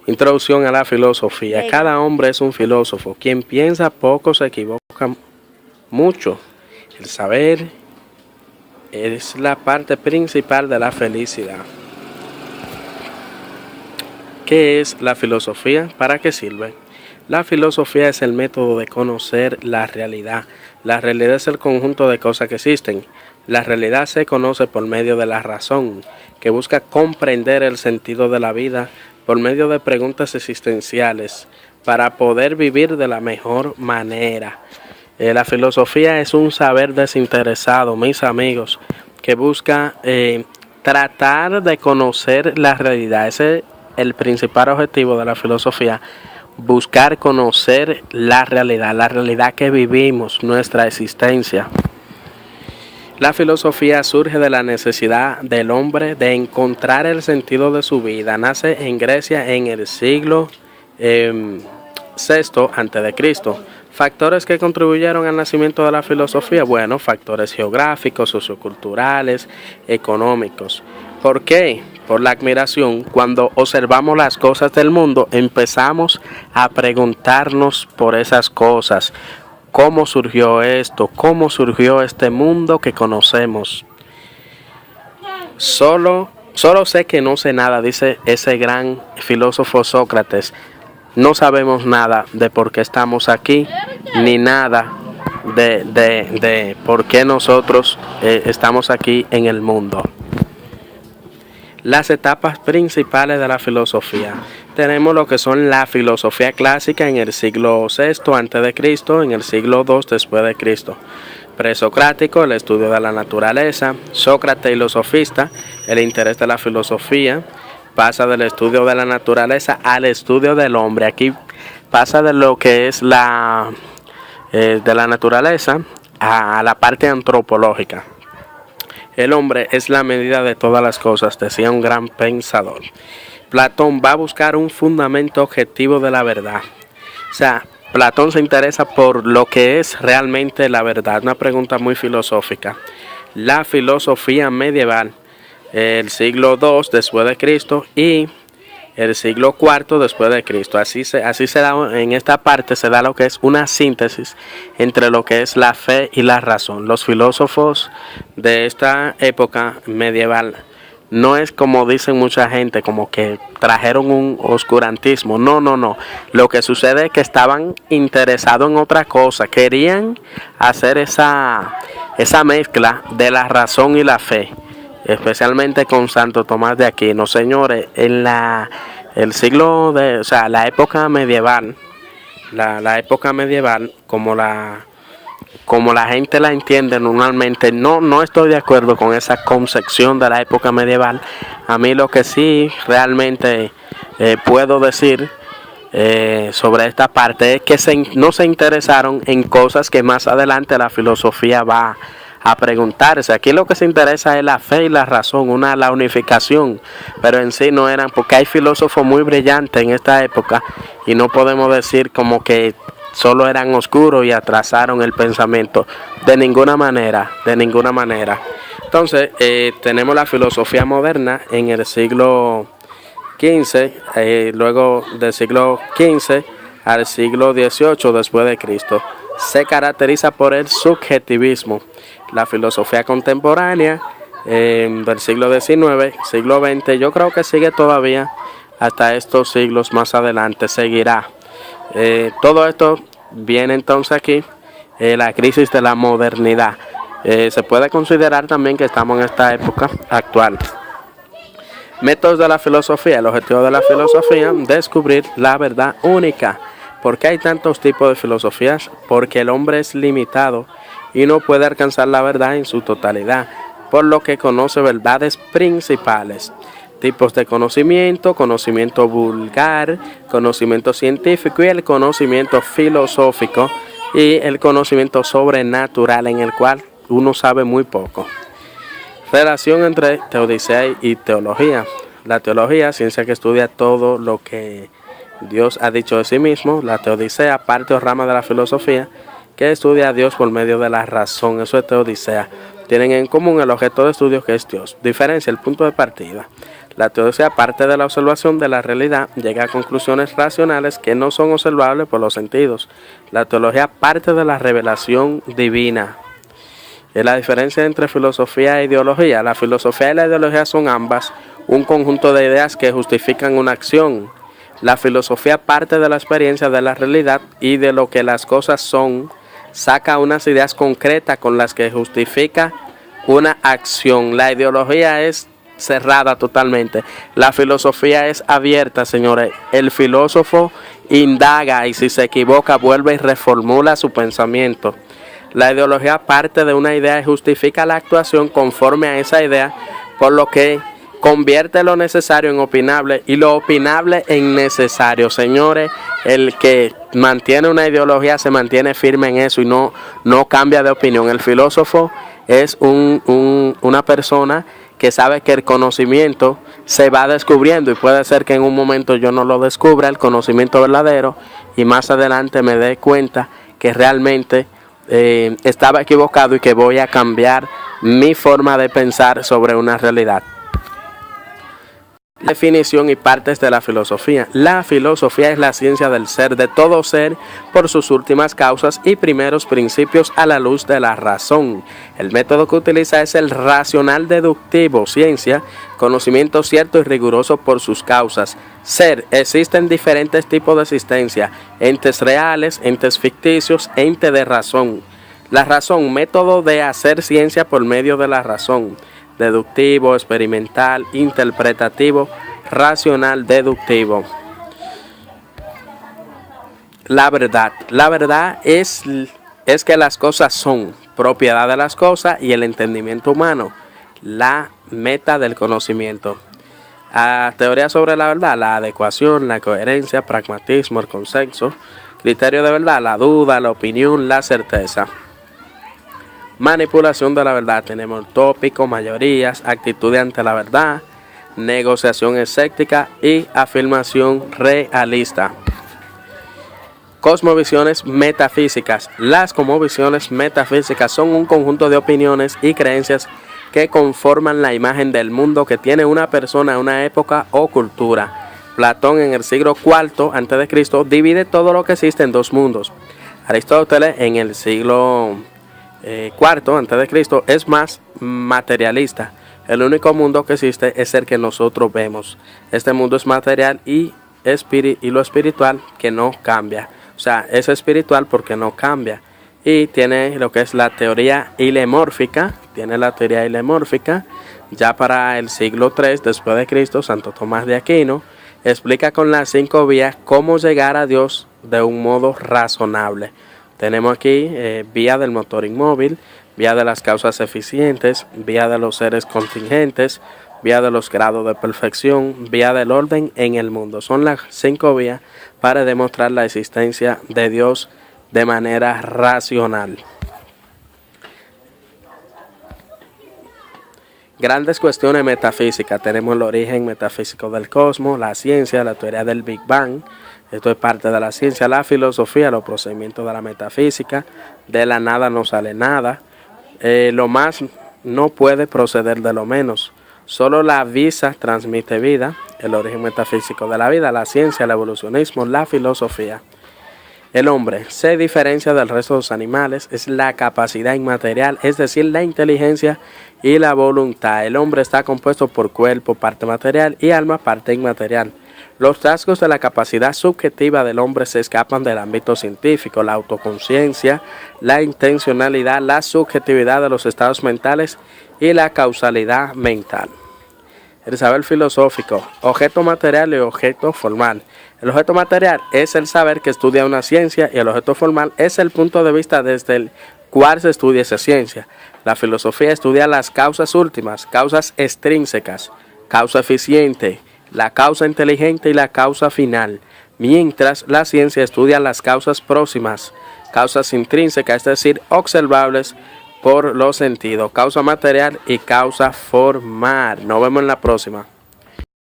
Introducción a la filosofía. Cada hombre es un filósofo. Quien piensa poco se equivoca mucho. El saber es la parte principal de la felicidad. ¿Qué es la filosofía? ¿Para qué sirve? La filosofía es el método de conocer la realidad. La realidad es el conjunto de cosas que existen. La realidad se conoce por medio de la razón, que busca comprender el sentido de la vida por medio de preguntas existenciales para poder vivir de la mejor manera. La filosofía es un saber desinteresado, mis amigos, que busca tratar de conocer la realidad. Ese es el principal objetivo de la filosofía, buscar conocer la realidad que vivimos, nuestra existencia. La filosofía surge de la necesidad del hombre de encontrar el sentido de su vida. Nace en Grecia en el siglo VI a.C. Factores que contribuyeron al nacimiento de la filosofía, bueno, factores geográficos, socioculturales, económicos. ¿Por qué? Por la admiración. Cuando observamos las cosas del mundo, empezamos a preguntarnos por esas cosas. ¿Cómo surgió esto? ¿Cómo surgió este mundo que conocemos? Solo sé que no sé nada, dice ese gran filósofo Sócrates. No sabemos nada de por qué estamos aquí, ni nada de por qué nosotros estamos aquí en el mundo. Las etapas principales de la filosofía. Tenemos lo que son la filosofía clásica en el siglo VI a.C., en el siglo II después de Cristo. Presocrático, el estudio de la naturaleza. Sócrates y los sofistas, el interés de la filosofía. Pasa del estudio de la naturaleza al estudio del hombre. Aquí pasa de lo que es de la naturaleza a la parte antropológica. El hombre es la medida de todas las cosas, decía un gran pensador. Platón va a buscar un fundamento objetivo de la verdad. O sea, Platón se interesa por lo que es realmente la verdad. Una pregunta muy filosófica. La filosofía medieval, el siglo II después de Cristo y el siglo IV después de Cristo. Así se da, en esta parte se da lo que es una síntesis entre lo que es la fe y la razón. Los filósofos de esta época medieval no es como dicen mucha gente, como que trajeron un oscurantismo. No. Lo que sucede es que estaban interesados en otra cosa. Querían hacer esa mezcla de la razón y la fe. Especialmente con Santo Tomás de Aquino. Señores, en la época medieval, la época medieval, como la gente la entiende normalmente, no estoy de acuerdo con esa concepción de la época medieval. A mí lo que sí realmente puedo decir sobre esta parte es que no se interesaron en cosas que más adelante la filosofía va a preguntarse. Aquí lo que se interesa es la fe y la razón, la unificación, pero en sí no eran, porque hay filósofos muy brillantes en esta época y no podemos decir como que solo eran oscuros y atrasaron el pensamiento, de ninguna manera. Entonces tenemos la filosofía moderna en el siglo XV, luego del siglo XV al siglo XVIII después de Cristo. Se caracteriza por el subjetivismo. La filosofía contemporánea del siglo XIX, siglo XX, yo creo que sigue todavía hasta estos siglos más adelante, seguirá. Todo esto viene entonces aquí, la crisis de la modernidad. Se puede considerar también que estamos en esta época actual. Métodos de la filosofía. El objetivo de la filosofía, descubrir la verdad única. ¿Por qué hay tantos tipos de filosofías? Porque el hombre es limitado y no puede alcanzar la verdad en su totalidad, por lo que conoce verdades principales. Tipos de conocimiento: conocimiento vulgar, conocimiento científico y el conocimiento filosófico y el conocimiento sobrenatural, en el cual uno sabe muy poco. Relación entre teodicea y teología. La teología, ciencia que estudia todo lo que Dios ha dicho de sí mismo. La teodicea, parte o rama de la filosofía que estudia a Dios por medio de la razón. Eso es teodicea. tienen en común el objeto de estudio que es Dios. Diferencia el punto de partida. La teología parte de la observación de la realidad, llega a conclusiones racionales que no son observables por los sentidos. La teología parte de la revelación divina. Es la diferencia entre filosofía e ideología. La filosofía y la ideología son ambas un conjunto de ideas que justifican una acción. La filosofía parte de la experiencia de la realidad y de lo que las cosas son, saca unas ideas concretas con las que justifica una acción. La ideología es cerrada totalmente. La filosofía es abierta, señores. El filósofo indaga y si se equivoca vuelve y reformula su pensamiento. La ideología parte de una idea y justifica la actuación conforme a esa idea, por lo que convierte lo necesario en opinable y lo opinable en necesario. Señores, el que mantiene una ideología se mantiene firme en eso y no cambia de opinión. El filósofo es una persona que sabe que el conocimiento se va descubriendo y puede ser que en un momento yo no lo descubra, el conocimiento verdadero, y más adelante me dé cuenta que realmente estaba equivocado y que voy a cambiar mi forma de pensar sobre una realidad. Definición y partes de la filosofía. La filosofía es la ciencia del ser, de todo ser, por sus últimas causas y primeros principios a la luz de la razón. El método que utiliza es el racional deductivo. Ciencia, conocimiento cierto y riguroso por sus causas. Ser, existen diferentes tipos de existencia, entes reales, entes ficticios, ente de razón. La razón, método de hacer ciencia por medio de la razón. Deductivo, experimental, interpretativo, racional, deductivo. La verdad es que las cosas son propiedad de las cosas y el entendimiento humano, la meta del conocimiento. Teoría sobre la verdad, la adecuación, la coherencia, pragmatismo, el consenso, criterio de verdad, la duda, la opinión, la certeza. Manipulación de la verdad, tenemos tópicos, mayorías, actitudes ante la verdad, negociación escéptica y afirmación realista. Cosmovisiones metafísicas. Las cosmovisiones metafísicas son un conjunto de opiniones y creencias que conforman la imagen del mundo que tiene una persona, una época o cultura. Platón en el siglo IV a.C. divide todo lo que existe en dos mundos. Aristóteles en el siglo cuarto antes de Cristo es más materialista. El único mundo que existe es el que nosotros vemos. Este mundo es material y lo espiritual que no cambia. O sea, es espiritual porque no cambia. Y tiene lo que es la teoría hilemórfica. Ya para el siglo III después de Cristo, Santo Tomás de Aquino explica con las 5 vías cómo llegar a Dios de un modo razonable. Tenemos aquí vía del motor inmóvil, vía de las causas eficientes, vía de los seres contingentes, vía de los grados de perfección, vía del orden en el mundo. Son las 5 vías para demostrar la existencia de Dios de manera racional. Grandes cuestiones metafísicas. Tenemos el origen metafísico del cosmos, la ciencia, la teoría del Big Bang. Esto es parte de la ciencia, la filosofía, los procedimientos de la metafísica. De la nada no sale nada. Lo más no puede proceder de lo menos. Solo la visa transmite vida. El origen metafísico de la vida, la ciencia, el evolucionismo, la filosofía. El hombre se diferencia del resto de los animales, es la capacidad inmaterial, es decir, la inteligencia y la voluntad. El hombre está compuesto por cuerpo, parte material, y alma, parte inmaterial. Los rasgos de la capacidad subjetiva del hombre se escapan del ámbito científico, la autoconciencia, la intencionalidad, la subjetividad de los estados mentales y la causalidad mental. El saber filosófico, objeto material y objeto formal. El objeto material es el saber que estudia una ciencia y el objeto formal es el punto de vista desde el cual se estudia esa ciencia. La filosofía estudia las causas últimas, causas extrínsecas, causa eficiente, la causa inteligente y la causa final, mientras la ciencia estudia las causas próximas, causas intrínsecas, es decir, observables por los sentidos, causa material y causa formal. Nos vemos en la próxima.